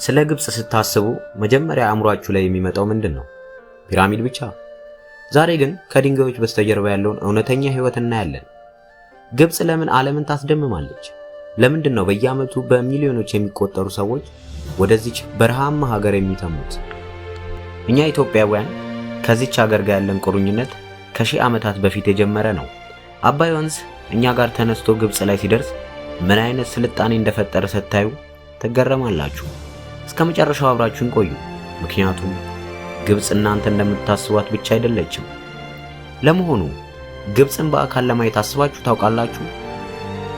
ስለ ግብጽ ስታስቡ መጀመሪያ አእምሯችሁ ላይ የሚመጣው ምንድነው? ፒራሚድ ብቻ። ዛሬ ግን ከድንጋዮች በስተጀርባ ያለውን እውነተኛ ህይወት እናያለን። ግብጽ ለምን ዓለምን ታስደምማለች? ለምንድነው በየዓመቱ በሚሊዮኖች የሚቆጠሩ ሰዎች ወደዚች በረሃማ ሀገር የሚተሙት? እኛ ኢትዮጵያውያን ከዚች ሀገር ጋር ያለን ቁርኝነት ከሺህ ዓመታት በፊት የጀመረ ነው። አባይ ወንዝ እኛ ጋር ተነስቶ ግብጽ ላይ ሲደርስ ምን አይነት ስልጣኔ እንደፈጠረ ስታዩ ትገረማላችሁ። እስከ መጨረሻው አብራችሁን ቆዩ፣ ምክንያቱም ግብጽ እናንተ እንደምታስቧት ብቻ አይደለችም። ለመሆኑ ግብጽን በአካል ለማየት አስባችሁ ታውቃላችሁ?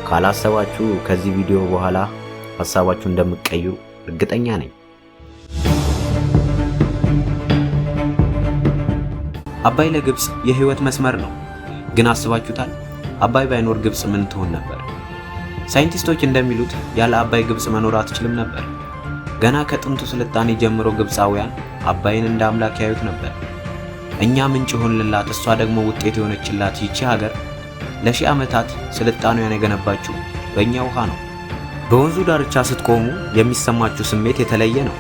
ካላሰባችሁ ከዚህ ቪዲዮ በኋላ ሐሳባችሁ እንደምትቀይሩ እርግጠኛ ነኝ። አባይ ለግብጽ የህይወት መስመር ነው። ግን አስባችሁታል? አባይ ባይኖር ግብጽ ምን ትሆን ነበር? ሳይንቲስቶች እንደሚሉት ያለ አባይ ግብጽ መኖር አትችልም ነበር። ገና ከጥንቱ ስልጣኔ ጀምሮ ግብጻውያን አባይን እንደ አምላክ ያዩት ነበር። እኛ ምንጭ ሆንላት፣ እሷ ደግሞ ውጤት የሆነችላት ይቺ ሀገር ለሺህ ዓመታት ስልጣኔዋን የገነባችው በእኛ ውሃ ነው። በወንዙ ዳርቻ ስትቆሙ የሚሰማችሁ ስሜት የተለየ ነው።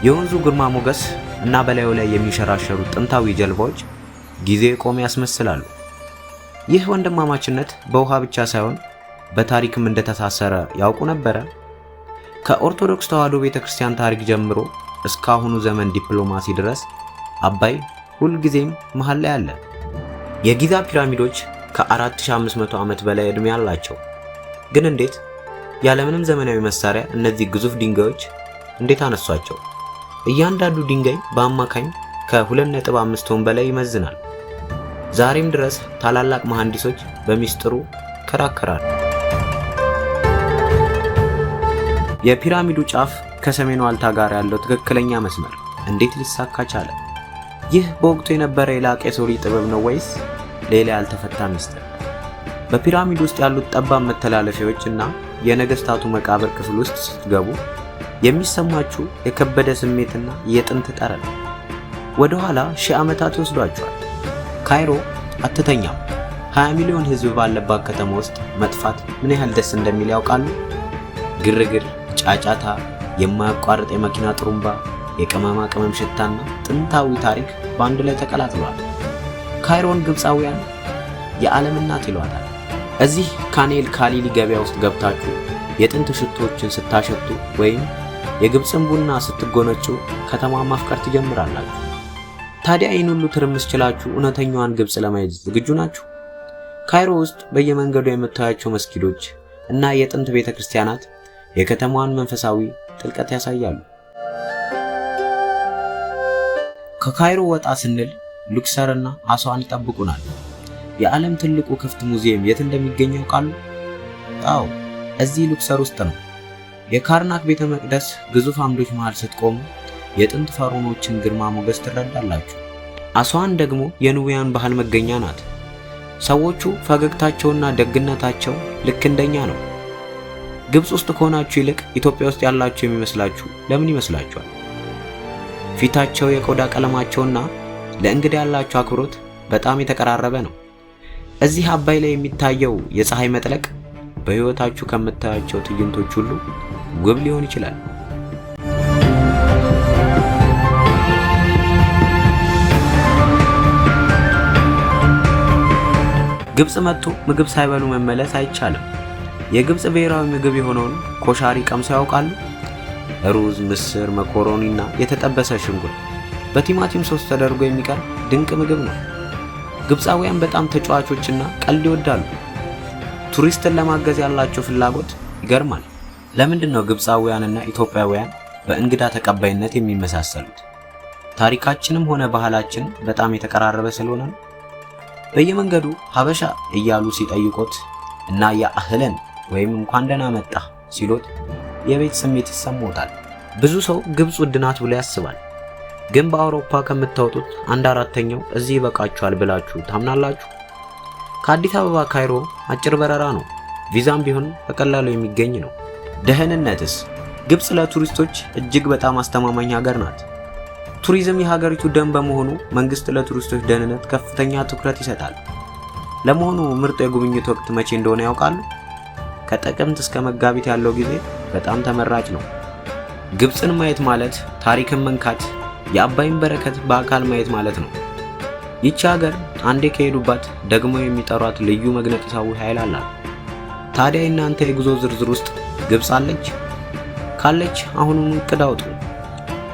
የወንዙ ግርማ ሞገስ እና በላዩ ላይ የሚሸራሸሩ ጥንታዊ ጀልባዎች ጊዜ የቆመ ያስመስላሉ። ይህ ወንድማማችነት በውሃ ብቻ ሳይሆን በታሪክም እንደተሳሰረ ያውቁ ነበር? ከኦርቶዶክስ ተዋሕዶ ቤተክርስቲያን ታሪክ ጀምሮ እስከ አሁኑ ዘመን ዲፕሎማሲ ድረስ አባይ ሁልጊዜም መሃል ላይ አለ። የጊዛ ፒራሚዶች ከ4500 ዓመት በላይ ዕድሜ አላቸው። ግን እንዴት ያለምንም ዘመናዊ መሳሪያ እነዚህ ግዙፍ ድንጋዮች እንዴት አነሷቸው? እያንዳንዱ ድንጋይ በአማካኝ ከ2.5 ቶን በላይ ይመዝናል። ዛሬም ድረስ ታላላቅ መሐንዲሶች በሚስጥሩ ይከራከራሉ። የፒራሚዱ ጫፍ ከሰሜኑ ዋልታ ጋር ያለው ትክክለኛ መስመር እንዴት ሊሳካ ቻለ? ይህ በወቅቱ የነበረ የላቀ የሰው ልጅ ጥበብ ነው ወይስ ሌላ ያልተፈታ ሚስጥር? በፒራሚድ ውስጥ ያሉት ጠባብ መተላለፊያዎች እና የነገስታቱ መቃብር ክፍል ውስጥ ስትገቡ የሚሰማችሁ የከበደ ስሜትና የጥንት ጠረን ወደ ኋላ ሺህ ዓመታት ይወስዷችኋል። ካይሮ አትተኛም። 20 ሚሊዮን ህዝብ ባለባት ከተማ ውስጥ መጥፋት ምን ያህል ደስ እንደሚል ያውቃሉ? ግርግር፣ ጫጫታ፣ የማያቋርጥ የመኪና ጥሩምባ፣ የቅመማ ቅመም ሽታና ጥንታዊ ታሪክ በአንድ ላይ ተቀላቅሏል። ካይሮን ግብጻውያን የዓለም እናት ይሏታል። እዚህ ካኔል ካሊሊ ገበያ ውስጥ ገብታችሁ የጥንት ሽቶችን ስታሸቱ ወይም የግብጽን ቡና ስትጎነጩ ከተማ ማፍቀር ትጀምራላችሁ። ታዲያ ይህን ሁሉ ትርምስ ችላችሁ እውነተኛዋን ግብጽ ለማየት ዝግጁ ናችሁ? ካይሮ ውስጥ በየመንገዱ የምታያቸው መስጊዶች እና የጥንት ቤተክርስቲያናት የከተማዋን መንፈሳዊ ጥልቀት ያሳያሉ። ከካይሮ ወጣ ስንል ሉክሰርና አስዋን ይጠብቁናል። የዓለም ትልቁ ክፍት ሙዚየም የት እንደሚገኝ ያውቃሉ? አዎ፣ እዚህ ሉክሰር ውስጥ ነው። የካርናክ ቤተ መቅደስ ግዙፍ አምዶች መሃል ስትቆሙ የጥንት ፈርዖኖችን ግርማ ሞገስ ትረዳላችሁ። አስዋን ደግሞ የኑቢያን ባህል መገኛ ናት። ሰዎቹ ፈገግታቸውና ደግነታቸው ልክ እንደኛ ነው። ግብጽ ውስጥ ከሆናችሁ ይልቅ ኢትዮጵያ ውስጥ ያላችሁ የሚመስላችሁ ለምን ይመስላችኋል? ፊታቸው፣ የቆዳ ቀለማቸውና ለእንግዳ ያላቸው አክብሮት በጣም የተቀራረበ ነው። እዚህ አባይ ላይ የሚታየው የፀሐይ መጥለቅ በህይወታችሁ ከምታያቸው ትዕይንቶች ሁሉ ውብ ሊሆን ይችላል። ግብጽ መጥቶ ምግብ ሳይበሉ መመለስ አይቻልም። የግብጽ ብሔራዊ ምግብ የሆነውን ኮሻሪ ቀምሰው ያውቃሉ? ሩዝ፣ ምስር፣ መኮሮኒና የተጠበሰ ሽንኩርት በቲማቲም ሶስ ተደርጎ የሚቀርብ ድንቅ ምግብ ነው። ግብጻውያን በጣም ተጫዋቾችና ቀልድ ይወዳሉ። ቱሪስትን ለማገዝ ያላቸው ፍላጎት ይገርማል። ለምንድን ነው ግብጻውያንና ኢትዮጵያውያን በእንግዳ ተቀባይነት የሚመሳሰሉት? ታሪካችንም ሆነ ባህላችን በጣም የተቀራረበ ስለሆነ ነው። በየመንገዱ ሀበሻ እያሉ ሲጠይቁት እና ያ አህለን ወይም እንኳን ደህና መጣ ሲሉት የቤት ስሜት ይሰማዎታል። ብዙ ሰው ግብጽ ውድ ናት ብሎ ያስባል። ግን በአውሮፓ ከምታወጡት 1/4ኛው እዚህ ይበቃችኋል ብላችሁ ታምናላችሁ? ከአዲስ አበባ ካይሮ አጭር በረራ ነው። ቪዛም ቢሆን በቀላሉ የሚገኝ ነው። ደህንነትስ? ግብጽ ለቱሪስቶች እጅግ በጣም አስተማማኝ ሀገር ናት። ቱሪዝም የሀገሪቱ ደም በመሆኑ መንግስት ለቱሪስቶች ደህንነት ከፍተኛ ትኩረት ይሰጣል። ለመሆኑ ምርጥ የጉብኝት ወቅት መቼ እንደሆነ ያውቃሉ? ከጥቅምት እስከ መጋቢት ያለው ጊዜ በጣም ተመራጭ ነው። ግብፅን ማየት ማለት ታሪክን መንካት፣ የአባይን በረከት በአካል ማየት ማለት ነው። ይቺ ሀገር አንዴ ከሄዱባት ደግሞ የሚጠሯት ልዩ መግነጢሳዊ ኃይል አላት። ታዲያ እናንተ የጉዞ ዝርዝር ውስጥ ግብፅ አለች? ካለች አሁኑኑ እቅድ አውጡ።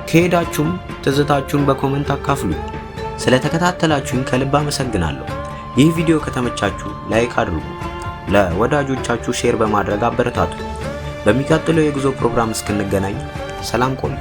ከሄዳችሁም ትዝታችሁን በኮመንት አካፍሉ። ስለተከታተላችሁኝ ከልብ አመሰግናለሁ። ይህ ቪዲዮ ከተመቻችሁ ላይክ አድርጉ፣ ለወዳጆቻችሁ ሼር በማድረግ አበረታቱ። በሚቀጥለው የጉዞ ፕሮግራም እስክንገናኝ ሰላም ቆዩ።